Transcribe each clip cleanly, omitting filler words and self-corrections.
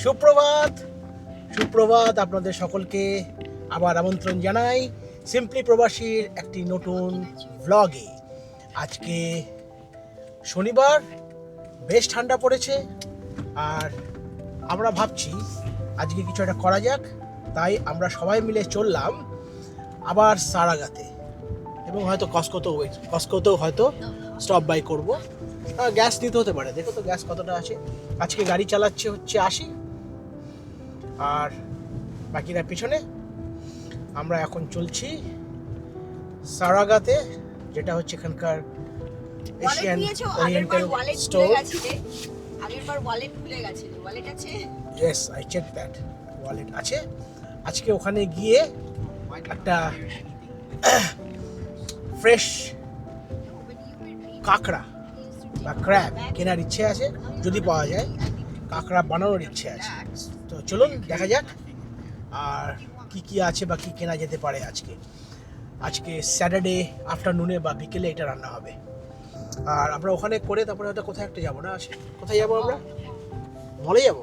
সুপ্রভাত সুপ্রভাত আপনাদের সকলকে আবার আমন্ত্রণ জানাই সিম্পলি প্রবাসীর একটি নতুন ভ্লগে। আজকে শনিবার, বেশ ঠান্ডা পড়েছে আর আমরা ভাবছি আজকে কিছু একটা করা যাক, তাই আমরা সবাই মিলে চললাম আবার সারাগাতে এবং হয়তো কস্কোতেও হয়তো স্টপ বাই করবো। গ্যাস নিতে হতে পারে, দেখো তো গ্যাস কতটা আছে। আজকে গাড়ি চালাচ্ছে হচ্ছে 80 আর বাকিরা পিছনে। আমরা এখন চলছি সারাগাতে, যেটা হচ্ছে এখানকার এশিয়ান ওরিয়েন্টাল স্টোর। আগেরবার ওয়ালেট ভুলে গেছিলে, ওয়ালেট আছে? Yes, I check that, wallet আছে। আজকে ওখানে গিয়ে একটা ফ্রেশ কাঁকড়া বা ক্র্যাব কেনার ইচ্ছে আছে, যদি পাওয়া যায়। কাঁকড়া বানানোর ইচ্ছে আছে, তো চলুন দেখা যাক আর কি কি আছে বা কি কেনা যেতে পারে। আজকে স্যাটারডে আফটারনুনে বা বিকেলে এটা রান্না হবে। আর আমরা ওখানে করে তারপরে হয়তো কোথায় একটা যাবো না, আছে কোথায় যাবো আমরা? মলে যাবো?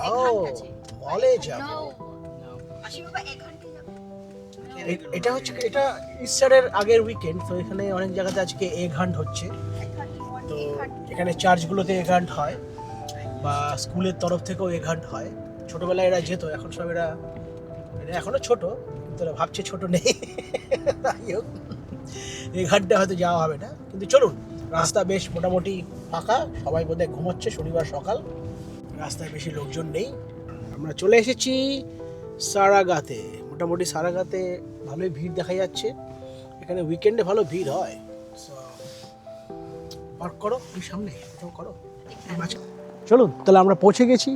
ও মলে যাবো। এটা হচ্ছে, এটা ইস্টারের আগের উইকেন্ড, তো এখানে অনেক জায়গাতে আজকে এগ হান্ট হচ্ছে। তো এখানে চার্চগুলোতে এগ হান্ট হয় বা স্কুলের তরফ থেকেও এগ হান্ট হয়। ছোটোবেলায় এরা যেত, এখন সব এরা এখনও ছোটো, কিন্তু এরা ভাবছে ছোটো নেই। তাই হোক, এগ হান্টে হয়তো যাওয়া হবে না, কিন্তু চলুন। রাস্তা বেশ মোটামুটি ফাঁকা, সবাই বোধহয় ঘুমোচ্ছে, শনিবার সকাল, রাস্তায় বেশি লোকজন নেই। আমরা চলে এসেছি সারাগাতে। মোটামুটি সারাগাতে ভালোই ভিড় দেখা যাচ্ছে, এখানে উইকেন্ডে ভালো ভিড় হয়। পার্ক করো ওই সামনে, কোথাও করো। চলুন তাহলে আমরা পৌঁছে গেছি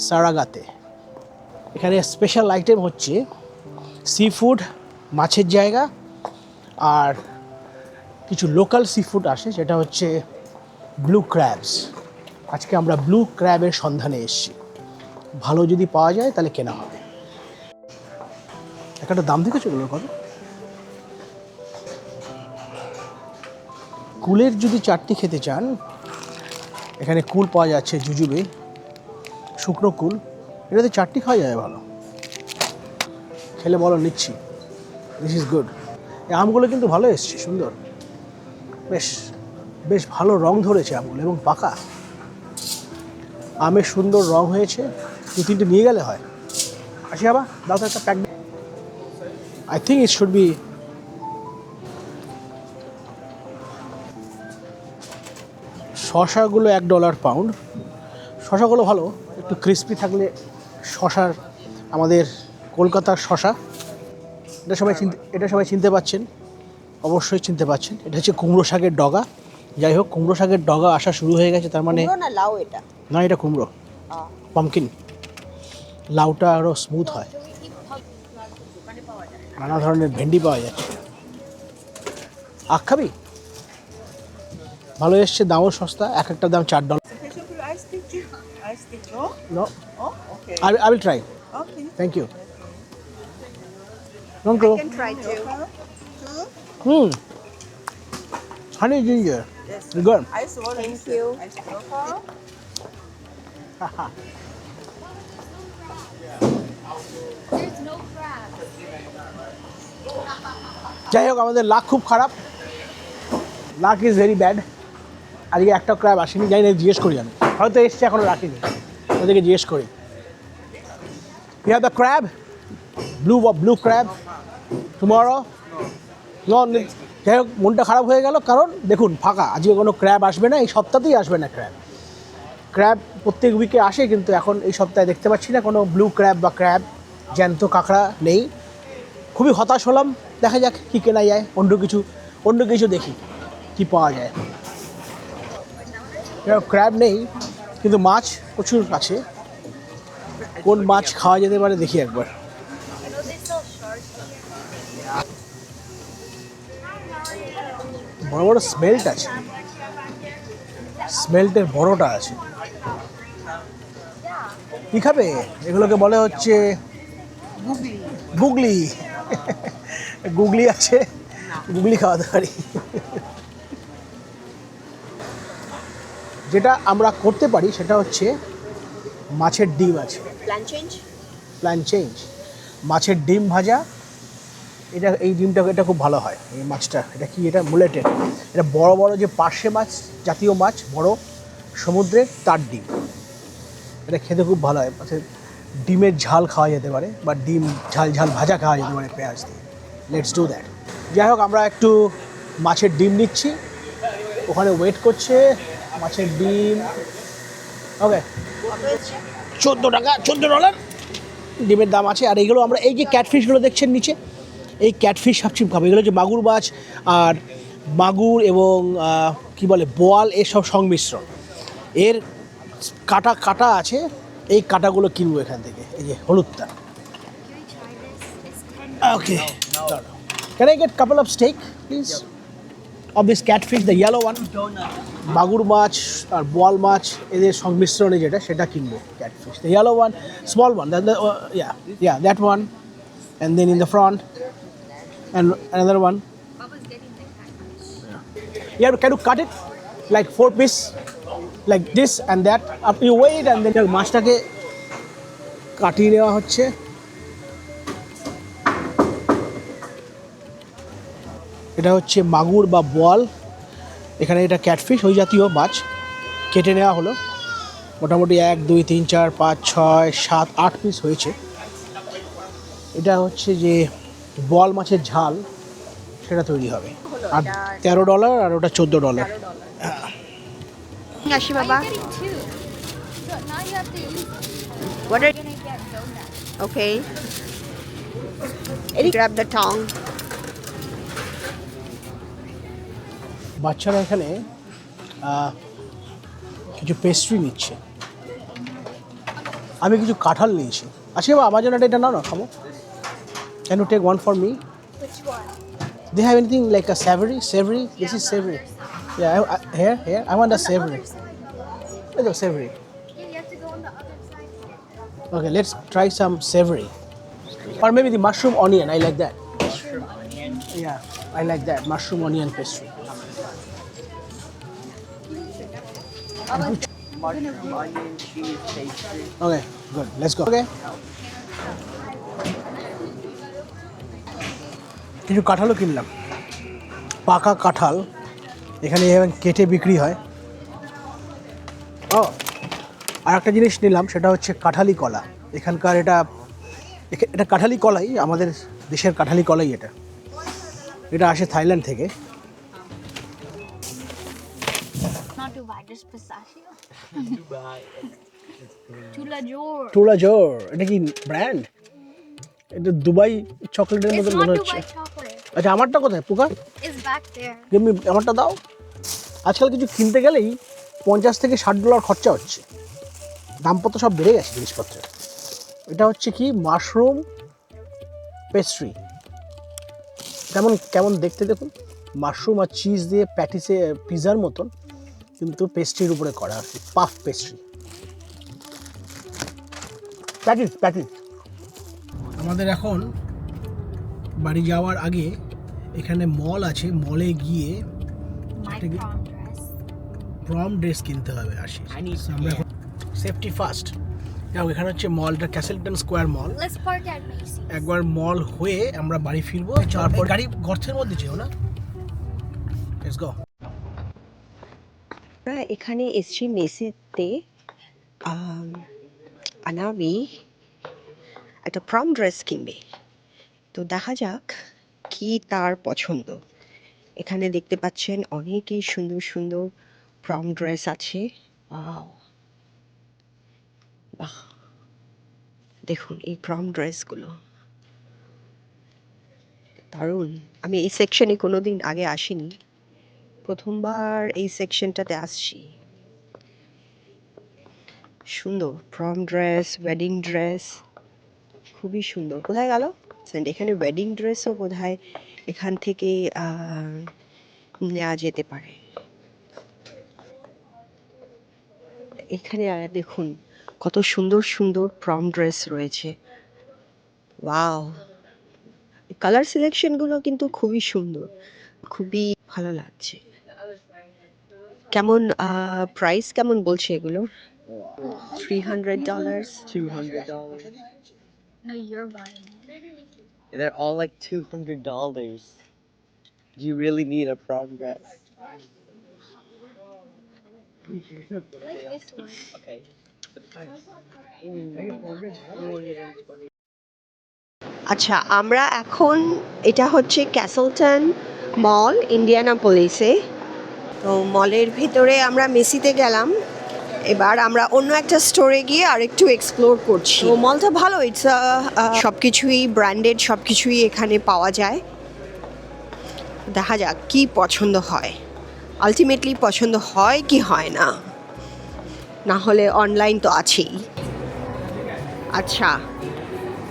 সারাগাতে। এখানে স্পেশাল আইটেম হচ্ছে সি ফুড, মাছের জায়গা, আর কিছু লোকাল সি ফুড আসে, যেটা হচ্ছে ব্লু ক্র্যাবস। আজকে আমরা ব্লু ক্র্যাবের সন্ধানে এসেছি, ভালো যদি পাওয়া যায় তাহলে কেনা হবে। একটা দাম দেখেছো এগুলোর কত? কুলের যদি চাটনি খেতে চান, এখানে কুল পাওয়া যাচ্ছে, জুজুবে শুকনো কুল, এটাতে চাটনি খাওয়া যায় ভালো। খেলে বলো নিচ্ছি, দিস ইজ গুড। এই আমগুলো কিন্তু ভালো এসছে, সুন্দর, বেশ বেশ ভালো রং ধরেছে আমগুলো এবং পাকা। আমের সুন্দর রং হয়েছে, 2-3টে নিয়ে গেলে হয়। আচ্ছা বাবা, দাও তো একটা pack. I think it should be শশাগুলো $1 পাউন্ড। শশাগুলো ভালো, একটু ক্রিস্পি থাকলে। শশার, আমাদের কলকাতার শশা, এটা সবাই চিনতে পাচ্ছেন, অবশ্যই চিনতে পাচ্ছেন। এটা হচ্ছে কুমড়ো শাকের ডগা। যাই হোক, কুমড়ো শাকের ডগা আসা শুরু হয়ে গেছে, তার মানে না লাউ এটা? না, এটা কুমড়ো, পামকিন। লাউটা আরও স্মুথ হয়। নানা ধরনের ভেন্ডি পাওয়া যাচ্ছে। আখ খাবি? ভালো এসছে, দামও সস্তা, এক একটা দাম $4। No. Oh, okay. I will try. Okay. Thank you. Thank you. I can try too. Honey ginger. Yes. Good. Ice water. Thank you. Ice water. যাই হোক, আমাদের লাক খুব খারাপ, লাক ইজ ভেরি ব্যাড। আজকে একটা ক্র্যাব আসেনি, জানি না, জিজ্ঞেস করি আমি, হয়তো এসছে এখনো রাখিনি, ওদেরকে জিজ্ঞেস করি। You have the crab, blue crab tomorrow? যাই হোক, মনটা খারাপ হয়ে গেল, কারণ দেখুন ফাঁকা, আজকে কোনো ক্র্যাব আসবে না, এই সপ্তাহতেই আসবে না ক্র্যাব প্রত্যেক উইকে আসে, কিন্তু এখন এই সপ্তাহে দেখতে পাচ্ছি না কোনো ব্লু ক্র্যাব বা ক্র্যাব, জ্যান্ত কাঁকড়া নেই। খুবই হতাশ হলাম, দেখা যাক কী কেনা যায়, অন্য কিছু দেখি কি পাওয়া যায়। ক্র্যাব নেই, কিন্তু মাছ প্রচুর আছে। কোন মাছ খাওয়া যেতে পারে দেখি একবার। বড় বড় স্মেল্ট আছে, স্মেল্টের বড়টা আছে। কী খাবে? এগুলোকে বলে হচ্ছে গুগলি। গুগলি আছে, গুগলি খাওয়াতে পারি। যেটা আমরা করতে পারি সেটা হচ্ছে মাছের ডিম আছে, প্ল্যান চেঞ্জ। প্ল্যান চেঞ্জ, মাছের ডিম ভাজা। এটা এই ডিমটা এটা খুব ভালো হয়, এই মাছটা। এটা কি, এটা মুলেটের, এটা বড় বড় যে পার্শে মাছ জাতীয় মাছ, বড় সমুদ্রের, তার ডিম। এটা খেতে খুব ভালো হয়। আচ্ছা, ডিমের ঝাল খাওয়া যেতে পারে, বা ডিম ঝাল ঝাল ভাজা খাওয়া যেতে পারে পেঁয়াজ দিয়ে। Let's do that. যাই হোক, আমরা একটু মাছের ডিম নিচ্ছি, ওখানে ওয়েট করছে মাছের ডিম। ওকে, $14, $14 ডিমের দাম আছে। আর এইগুলো আমরা, এই যে ক্যাটফিশগুলো দেখছেন নিচে, এই ক্যাটফিশ সবচেয়ে খাবো। এগুলো হচ্ছে মাগুর মাছ, আর মাগুর এবং কি বলে বোয়াল, এসব সংমিশ্রণ। এর কাটা কাটা আছে, এই কাটাগুলো কিনবো এখান থেকে। এই যে হলুদটা। Okay, can I get couple of steak please of this catfish, the yellow one? মাগুর মাছ আর বোয়াল মাছ এদের সংমিশ্রণে যেটা, সেটা কিনবো। Catfish, the yellow one, small one, yeah, that one, and then in the front and another one. Yeah, can you cut it like 4 piece like this and that? Up you wait and then মাছটাকে কাটিয়ে নেওয়া হচ্ছে। এটা হচ্ছে মাগুর বা বোয়াল, এখানে এটা ক্যাটফিশ, ওই জাতীয় মাছ। কেটে নেওয়া হলো, মোটামুটি 1 2 3 4 5 6 7 8 পিস হয়েছে। এটা হচ্ছে যে বোয়াল মাছের ঝাল, সেটা তৈরি হবে। আর $13 আর ওটা $14। আসি বাবা। What are okay? Grab the tongue. বাচ্চারা এখানে কিছু পেস্ট্রি নিচ্ছে। আমি কিছু কাঁঠাল নিয়েছি। আচ্ছা বাবা, আমার জন্য এটা নাও না, খাবো। Can you take one for me? Which one? They have anything like a savory? Savory? This is savory. Yeah, here. I want a savory. Let's go savory. Yeah, you have to go on the other side. Okay, let's try some savory. Or maybe the mushroom onion. I like that. Mushroom onion. Yeah, I like that. Mushroom onion pastry. Mushroom, onion, cheese, pastry. Okay, good. Let's go. Okay. কিছু কাঁঠালও কিনলাম, পাকা কাঁঠাল। এখানে কেটে বিক্রি হয়। ও, আর একটা জিনিস নিলাম, সেটা হচ্ছে কাঁঠালি কলা। এখানকার এটা কাঁঠালি কলাই, আমাদের দেশের কাঁঠালি কলাই এটা। এটা আসে থাইল্যান্ড থেকে। Not Dubai, just pistachio. Tulajor. টুলাজোর, এটা কি ব্র্যান্ড? এটা দুবাই চকলেটের It's মতো not মনে হচ্ছে। Dubai chocolate. আচ্ছা, আমারটা কোথায় পোকা? It's back there. তুমি আমারটা দাও। আজকাল কিছু কিনতে গেলেই $50 থেকে $60 খরচা হচ্ছে। দামপত্র সব বেড়ে গেছে জিনিসপত্রের। এটা হচ্ছে কি, মাশরুম পেস্ট্রি। কেমন দেখতে দেখুন, মাশরুম আর চিজ দিয়ে প্যাটিসে, পিৎজার মতন, কিন্তু পেস্ট্রির উপরে করা আর কি, পাফ পেস্ট্রি। প্যাটিস। আমাদের এখন বাড়ি যাওয়ার আগে এখানে মল আছে, মলে গিয়ে My Take it. prom dress. Prom dress কিনতে হবে। আমরা এখন সেফটি ফার্স্ট। এখানে হচ্ছে মলটা, Castleton Square Mall. Let's park at Macy's. একবার মল হয়ে আমরা বাড়ি ফিরবো, তারপর গাড়ি গর্তের মধ্যে যেও না। Let's go. আমরা এখানে এসছি মেসিতে। আনাবি একটা প্রম ড্রেস কিনবে, তো দেখা যাক কি তার পছন্দ। এখানে দেখতে পাচ্ছেন অনেকই সুন্দর সুন্দর প্রম ড্রেস আছে। Wow! বাহ, দেখুন এই প্রম ড্রেসগুলো দারুণ। আমি এই সেকশনে কোনোদিন আগে আসিনি, প্রথমবার এই সেকশনটাতে আসছি। সুন্দর প্রম ড্রেস, ওয়েডিং ড্রেস, খুবই সুন্দর। কোথায় গেল? এখানে ওয়েডিং ড্রেসও বোধহয় এখান থেকে নেওয়া যেতে পারে। এখানে দেখুন কত সুন্দর সুন্দর প্রম ড্রেস রয়েছে। ওয়াও, কালার সিলেকশনগুলো কিন্তু খুবই সুন্দর, খুবই ভালো লাগছে। কেমন প্রাইস কেমন বলছে এগুলো? $300. $200. No, you're buying it. They're all like $200. Do you really need a prom dress? Like this one. Okay. আচ্ছা, আমরা এখন, এটা হচ্ছে ক্যাসলটন মল ইন্ডিয়ানাপোলিসে। তো মলের ভিতরে আমরা মেসিতে গেলাম, এবার আমরা অন্য একটা স্টোরে গিয়ে আরেকটু এক্সপ্লোর করছি। তো মলটা ভালো, ইটস সব কিছুই ব্র্যান্ডেড, সব কিছুই এখানে পাওয়া যায়। দেখা যাক কি পছন্দ হয়, আলটিমেটলি পছন্দ হয় কি হয় না, না হলে অনলাইন তো আছেই। আচ্ছা,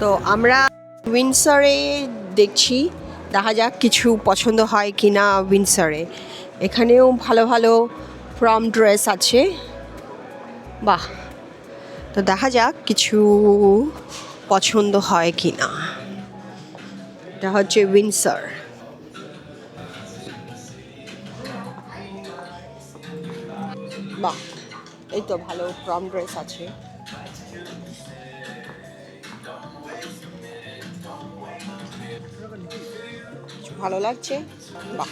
তো আমরা উইন্ডসরে দেখছি, দেখা যাক কিছু পছন্দ হয় কি না উইন্ডসরে। এখানেও ভালো ভালো প্রম ড্রেস আছে, বাহ। তো দেখা যাক কিছু পছন্দ হয় কি না। এটা হচ্ছে উইন্ডসর। বাহ, এই তো ভালো প্রম ড্রেস আছে। ভালো লাগছে, বাহ।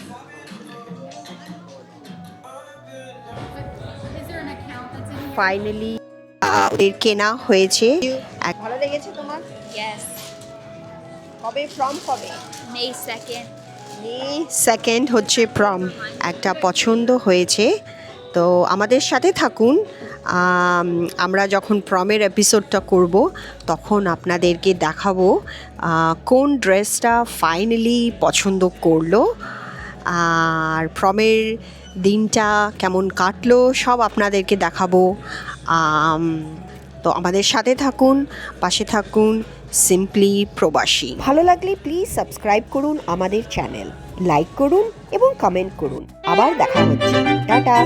ফাইনালি ওদের কেনা হয়েছে। ভালো লেগেছে তোমার? Yes. কবে প্রম, কবে? May 2nd. মে 2nd হচ্ছে প্রম। একটা পছন্দ হয়েছে, তো আমাদের সাথে থাকুন। আমরা যখন প্রমের এপিসোডটা করব তখন আপনাদেরকে দেখাবো কোন ড্রেসটা ফাইনালি পছন্দ করলো, আর প্রমের দিনটা কেমন কাটলো সব আপনাদেরকে দেখাবো। তো আমাদের সাথে থাকুন, পাশে থাকুন। সিম্পলি প্রবাসী। ভালো লাগলে প্লিজ সাবস্ক্রাইব করুন আমাদের চ্যানেল, লাইক করুন এবং কমেন্ট করুন। আবার দেখা হচ্ছে, টাটা।